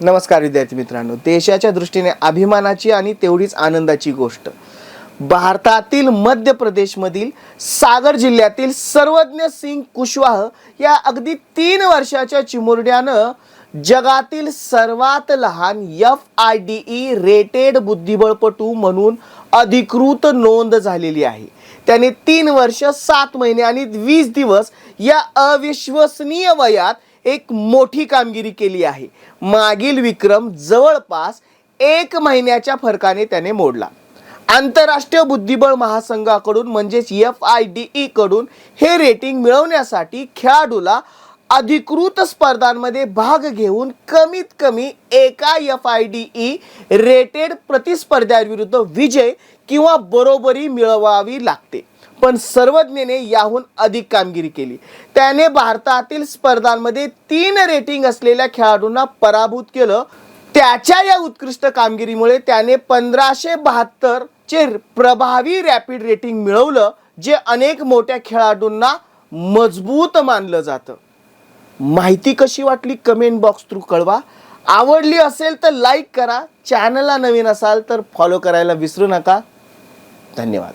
नमस्कार विद्यार्थी मित्रांनो, देशाच्या दृष्टीने अभिमानाची आणि तेवढीच आनंदाची गोष्ट भारतातील मध्य प्रदेशमधील सागर जिल्ह्यातील सर्वज्ञ सिंग कुशवाह या अगदी 3 वर्षाच्या चिमुरड्यानं जगातील सर्वात लहान FIDE रेटेड बुद्धिबळपटू म्हणून अधिकृत नोंद झालेली आहे। त्याने 3 वर्ष 7 महिने आणि 20 दिवस या अविश्वसनीय वयात एक मोठी कामगिरी केली आहे। मागील विक्रम जवळपास 1 महिन्याच्या फरकाने त्याने मोडला। आंतरराष्ट्रीय बुद्धिबळ महासंघाकडून म्हणजेच FIDE कडून हे रेटिंग मिळवण्यासाठी खेळाडूला अधिकृत स्पर्धांमध्ये भाग घेऊन कमीत कमी एका FIDE रेटेड प्रतिस्पर्ध्याविरुद्ध विजय किंवा बरोबरी मिळवावी लागते। पण सर्वज्ञने याहून अधिक कामगिरी केली। त्याने भारतातील स्पर्धांमध्ये 3 रेटिंग असलेल्या खेळाडूंना पराभूत केलं। त्याच्या या उत्कृष्ट कामगिरीमुळे त्याने 1572 चे प्रभावी रॅपिड रेटिंग मिळवलं, जे अनेक मोठ्या खेळाडूंना मजबूत मानलं जातं। माहिती कशी वाटली कमेंट बॉक्स थ्रू कळवा। आवडली असेल तर लाईक करा, चॅनलला नवीन असाल तर फॉलो करायला विसरू नका। धन्यवाद।